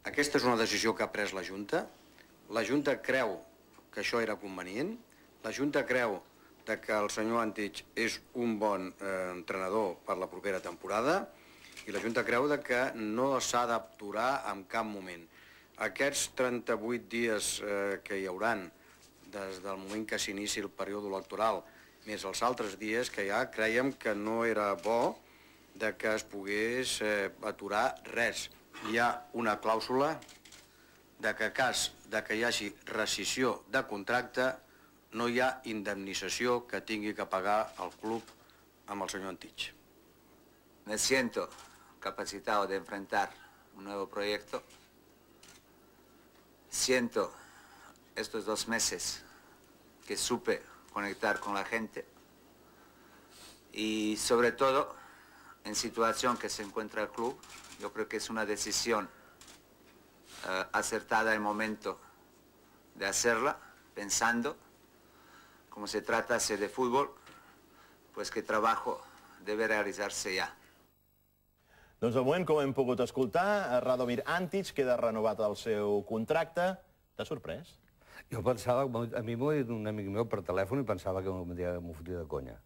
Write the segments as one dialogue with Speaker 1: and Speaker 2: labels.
Speaker 1: Aquesta és una decisió que ha pres la Junta. La Junta creu que això era convenient. La Junta creu que el senyor Antich és un bon entrenador per la propera temporada i la Junta creu que no s'ha d'aturar en cap moment. Aquests 38 dies que hi hauran des del moment que s'inici el període electoral, més els altres dies que ja creiem que no era bo que es pogués aturar res. Hi ha una clàusula que en cas que hi hagi rescissió de contracte no hi ha indemnització que tingui que pagar el club amb el senyor Antich.
Speaker 2: Me siento capacitado de enfrentar un nuevo proyecto. Siento estos 2 meses que supe conectar con la gente y sobre todo en situación que se encuentra el club, yo creo que es una decisión acertada el momento de hacerla, pensando como se tratase de fútbol, pues que trabajo debe realizarse ya.
Speaker 3: Doncs de moment, com hem pogut escoltar, Radomir Antich queda renovat el seu contracte. T'ha sorprès?
Speaker 4: Jo pensava, a mi m'ho ha dit un amic meu per telèfon i pensava que m'ho fotia de conya.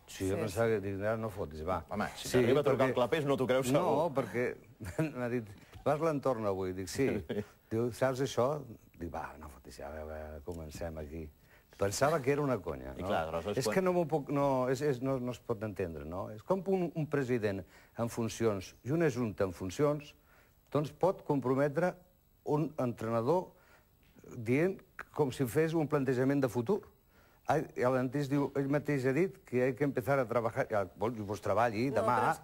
Speaker 4: Sí, jo pensava que no fotis, va.
Speaker 3: Home, si t'arriba a trucar el clapés no t'ho creus segur.
Speaker 4: No, perquè m'ha dit, vas a l'entorn avui? Dic, sí. Diu, saps això? Dic, va, no fotis, ja comencem aquí. Pensava que era una conya. És que no es pot entendre, no? És com un president en funcions i una junta en funcions, doncs pot comprometre un entrenador dient com si fes un plantejament de futur. L'Antich diu, ell mateix ha dit que ha d'empezar a treballar. Doncs treballi demà.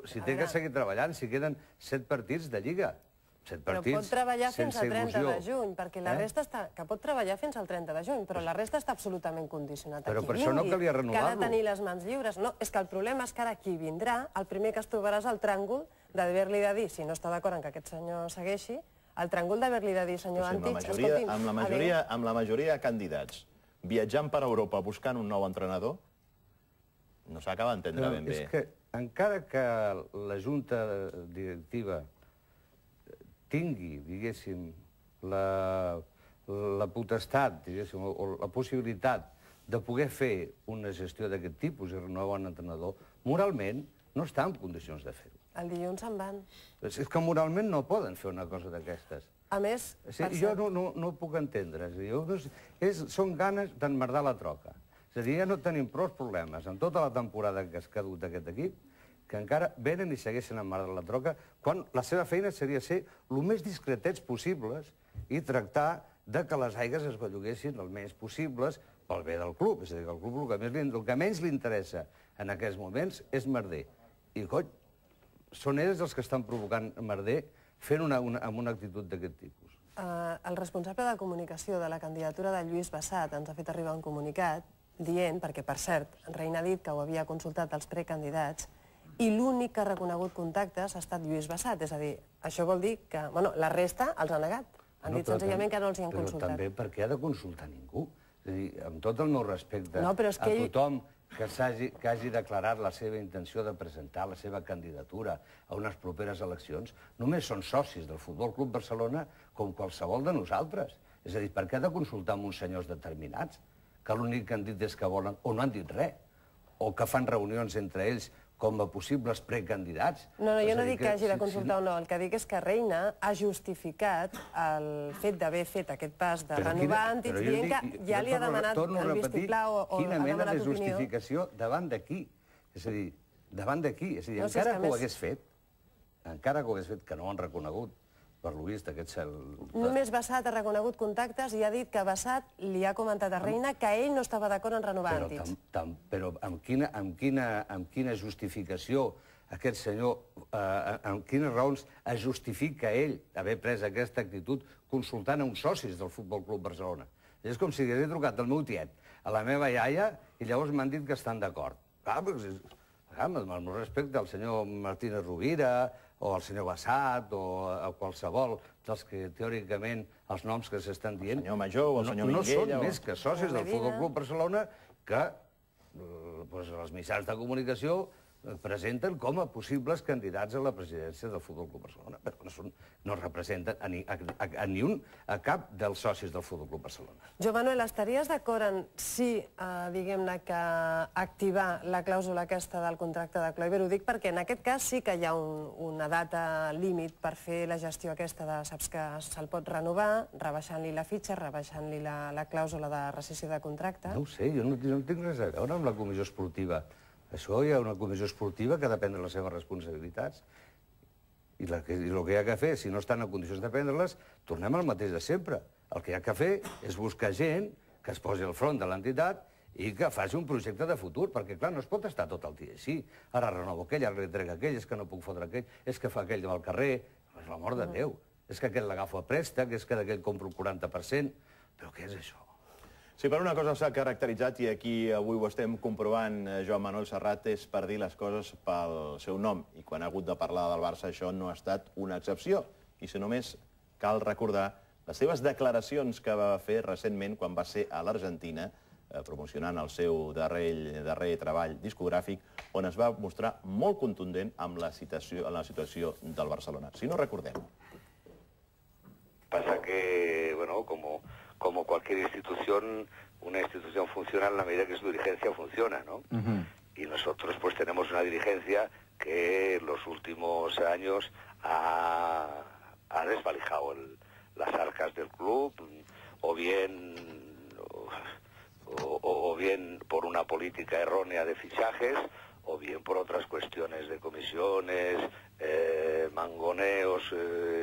Speaker 4: Si té que seguir treballant, si queden 7 partits de Lliga.
Speaker 5: Però pot treballar fins al 30 de juny, perquè la resta està... Que pot treballar fins al 30 de juny, però la resta està absolutament condicionat.
Speaker 4: Però per això no calia renovar-lo.
Speaker 5: Que ha de tenir les mans lliures. No, és que el problema és que ara qui vindrà, el primer que es trobarà és el tràngol d'haver-li de dir, si no està d'acord en que aquest senyor segueixi, el tràngol d'haver-li de dir, senyor Antich, escolti'm...
Speaker 3: Amb la majoria de candidats viatjant per Europa buscant un nou entrenador, no s'acaba d'entendre ben bé.
Speaker 4: És que encara que la junta directiva tingui, diguéssim, la potestat, diguéssim, o la possibilitat de poder fer una gestió d'aquest tipus i renovar un entrenador, moralment no està en condicions de fer-ho.
Speaker 5: El dilluns se'n van.
Speaker 4: És que moralment no poden fer una cosa d'aquestes.
Speaker 5: A més...
Speaker 4: Jo no ho puc entendre. Són ganes d'emmerdar la troca. És a dir, ja no tenim prou problemes en tota la temporada que ha escadut aquest equip, que encara venen i segueixen emmerdant la troca, quan la seva feina seria ser el més discretets possibles i tractar que les aigues es belluguessin el menys possibles pel bé del club. És a dir, que el club el que menys li interessa en aquests moments és merder. I, cony, són ells els que estan provocant merder fent amb una actitud d'aquest tipus.
Speaker 5: El responsable de comunicació de la candidatura de Lluís Bassat ens ha fet arribar un comunicat dient, perquè per cert, Reina ha dit que ho havia consultat als precandidats, i l'únic que ha reconegut contactes ha estat Lluís Bassat. És a dir, això vol dir que la resta els ha negat. Han dit senzillament que no els hi han consultat.
Speaker 4: Però també perquè ha de consultar ningú. És a dir, amb tot el meu respecte a
Speaker 5: tothom
Speaker 4: que hagi declarat la seva intenció de presentar la seva candidatura a unes properes eleccions, només són socis del Futbol Club Barcelona com qualsevol de nosaltres. És a dir, per què ha de consultar amb uns senyors determinats que l'únic que han dit és que volen, o no han dit res, o que fan reunions entre ells com a possibles precandidats.
Speaker 5: No, jo no dic que hagi de consultar o no. El que dic és que Reina ha justificat el fet d'haver fet aquest pas de renovar Antich dient que ja li ha demanat el vistiplau o ha demanat opinió.
Speaker 4: Quina mena de justificació davant de qui? És a dir, davant de qui? És a dir, encara que ho hagués fet, que no ho han reconegut, per lo vist, aquest cel...
Speaker 5: Només Bassat ha reconegut contactes i ha dit que Bassat li ha comentat a Reina que ell no estava d'acord en renovar Antich.
Speaker 4: Però amb quina justificació aquest senyor, amb quines raons es justifica ell haver pres aquesta actitud consultant a uns socis del Futbol Club Barcelona? És com si hagués trucat el meu tiet a la meva iaia i llavors m'han dit que estan d'acord. Amb el meu respecte al senyor Martínez Rovira, o al senyor Bassat, o a qualsevol dels que teòricament els noms que s'estan dient...
Speaker 3: El senyor Major o el senyor Minguella...
Speaker 4: No són més que socis del Futbol Club Barcelona que els mitjans de comunicació presenten com a possibles candidats a la presidència del Futbol Club Barcelona, però no representen a cap dels socis del Futbol Club Barcelona.
Speaker 5: Jo, Manuel, estaries d'acord en si, diguem-ne, que activar la clàusula aquesta del contracte de Kluivert? Ho dic perquè en aquest cas sí que hi ha una data límit per fer la gestió aquesta de saps que se'l pot renovar, rebaixant-li la fitxa, rebaixant-li la clàusula de rescissió de contracte.
Speaker 4: No ho sé, jo no tinc res a veure amb la comissió esportiva. Això hi ha una comissió esportiva que ha de prendre les seves responsabilitats. I el que hi ha que fer, si no estan en condicions de prendre-les, tornem al mateix de sempre. El que hi ha que fer és buscar gent que es posi al front de l'entitat i que faci un projecte de futur, perquè, clar, no es pot estar tot el dia així. Ara renovo aquell, ara li trec aquell, és que no puc fotre aquell, és que fa aquell al carrer. És la mort de Déu. És que aquest l'agafo a préstec, és que d'aquell compro el 40%. Però què és això?
Speaker 3: Si per una cosa s'ha caracteritzat, i aquí avui ho estem comprovant, Joan Manuel Serrat, és per dir les coses pel seu nom. I quan ha hagut de parlar del Barça, això no ha estat una excepció. I si només cal recordar les seves declaracions que va fer recentment quan va ser a l'Argentina, promocionant el seu darrer treball discogràfic, on es va mostrar molt contundent amb la situació del Barcelona. Si no, recordem.
Speaker 6: Pasa que, bueno, como cualquier institución, una institución funciona en la medida que su dirigencia funciona, ¿no? Y nosotros pues tenemos una dirigencia que en los últimos años ha desvalijado las arcas del club, o bien por una política errónea de fichajes, o bien por otras cuestiones de comisiones, mangoneos,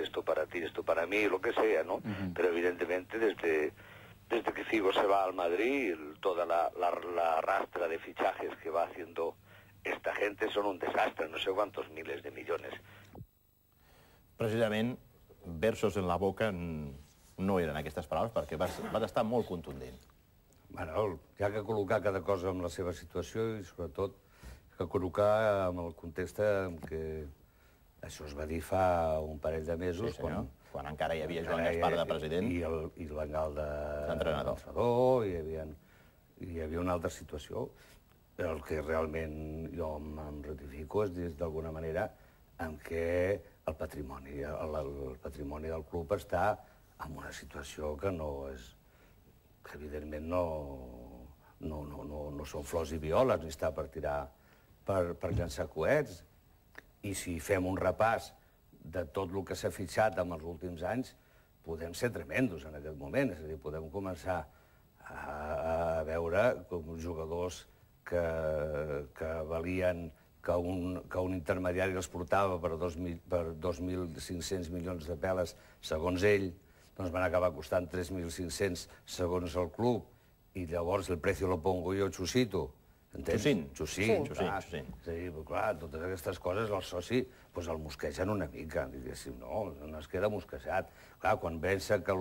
Speaker 6: esto para ti, esto para mí, lo que sea, ¿no? Pero evidentemente desde que Figo se va al Madrid, toda la rastra de fichajes que va haciendo esta gente son un desastre, no sé cuántos miles de millones.
Speaker 3: Precisament, versos en la boca no eren aquestes paraules, perquè va estar molt contundent.
Speaker 4: Bueno, hi ha que col·locar cada cosa en la seva situació i, sobretot, que col·locar en el context en què això es va dir fa un parell de mesos.
Speaker 3: Sí, senyor. Quan encara hi havia Joan Gaspar de president.
Speaker 4: I l'engal d'entrenador. Hi havia una altra situació. El que realment jo em ratifico és, d'alguna manera, en què el patrimoni del club està en una situació que no és... que evidentment no són flors i violes, ni està per tirar, per llançar coets. I si fem un repàs de tot el que s'ha fitxat en els últims anys, podem ser tremendos en aquest moment. És a dir, podem començar a veure com jugadors que valien, que un intermediari els portava per 2.500 milions de peles, segons ell, doncs van acabar costant 3.500 segons el club, i llavors el precio lo pongo yo, Chusito. Chusín. És a dir, clar, totes aquestes coses el soci el mosquegen una mica, diguéssim, no es queda mosquejat. Clar, quan pensa que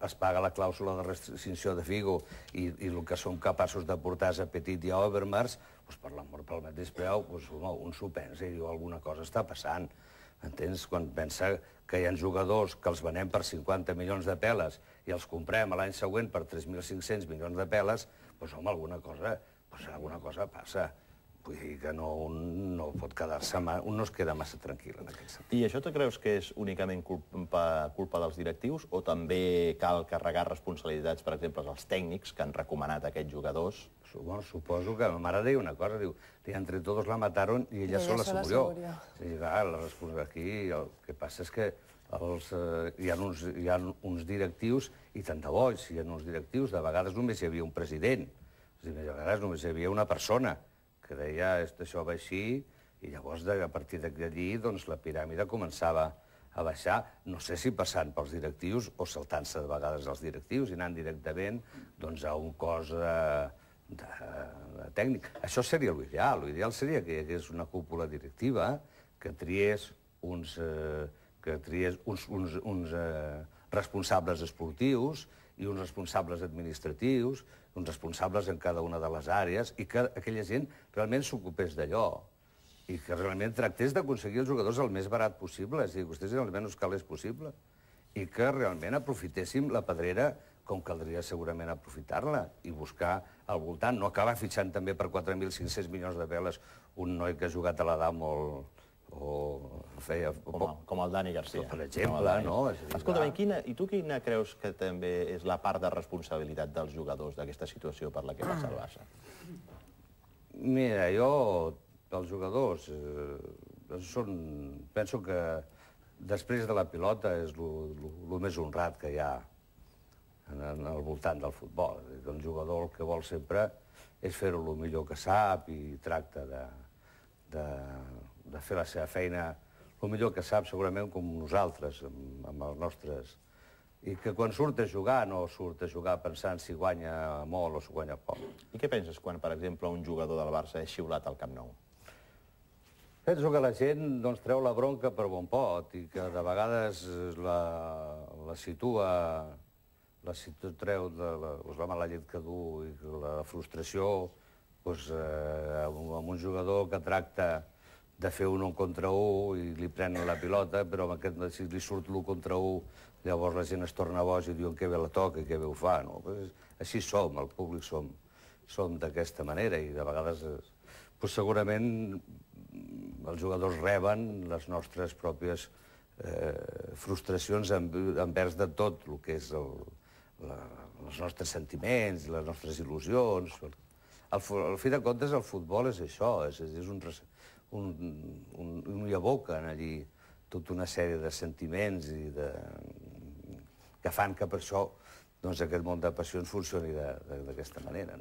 Speaker 4: es paga la clàusula de rescissió de Figo i el que som capaços de portar a Petit i a Overmars, per l'amor pel mateix preu, un s'ho pensa i diu alguna cosa està passant. Entens? Quan pensa que hi ha jugadors que els venem per 50 milions de peles i els comprem l'any següent per 3.500 milions de peles, doncs, home, alguna cosa passa. Vull dir que un pot quedar-se... Un no es queda massa tranquil en aquest sentit.
Speaker 3: I això te creus que és únicament culpa dels directius o també cal carregar responsabilitats, per exemple, als tècnics que han recomanat aquests jugadors?
Speaker 4: Suposo que ma mare deia una cosa, diu, entre todos la mataron y ella sola se murió. Aquí el que passa és que hi ha uns directius, i tant de bo, si hi ha uns directius, de vegades només hi havia un president, de vegades només hi havia una persona que deia això va així, i llavors a partir d'allí la piràmide començava a baixar, no sé si passant pels directius o saltant-se de vegades els directius i anant directament a un cos tècnic. Això seria l'ideal. L'ideal seria que hi hagués una cúpula directiva que triés uns responsables esportius i uns responsables administratius, uns responsables en cada una de les àrees, i que aquella gent realment s'ocupés d'allò i que realment tractés d'aconseguir els jugadors el més barat possible, és a dir, que estiguessin el menys calés possible, i que realment aprofitéssim la pedrera com caldria segurament aprofitar-la i buscar al voltant, no acabar fitxant també per 4.500 milions de peles un noi que ha jugat a l'edat molt...
Speaker 3: Com el Dani Garcia.
Speaker 4: Per exemple, no?
Speaker 3: Escolta, i tu quina creus que també és la part de responsabilitat dels jugadors d'aquesta situació per la que passa el Barça?
Speaker 4: Mira, jo, els jugadors, penso que després de la pilota és el més honrat que hi ha al voltant del futbol. El jugador el que vol sempre és fer-ho el millor que sap i tracta de fer la seva feina el millor que sap, segurament com nosaltres, amb els nostres... I que quan surt a jugar no surt a jugar pensant si guanya molt o si guanya poc.
Speaker 3: I què penses quan, per exemple, un jugador del Barça és xiulat al Camp Nou?
Speaker 4: Penso que la gent treu la bronca per bon pot i que de vegades la situa, treu la mala llet que du i la frustració amb un jugador que tracta de fer un contra un i li prenen la pilota, però si li surt l'1 contra 1, llavors la gent es torna boja i diuen que bé la toca i que bé ho fa. Així som, el públic som d'aquesta manera i de vegades segurament els jugadors reben les nostres pròpies frustracions envers de tot el que és els nostres sentiments, les nostres il·lusions. Al fi de comptes, el futbol és això, hi aboquen allí tota una sèrie de sentiments que fan que per això aquest món de passions funcioni d'aquesta manera.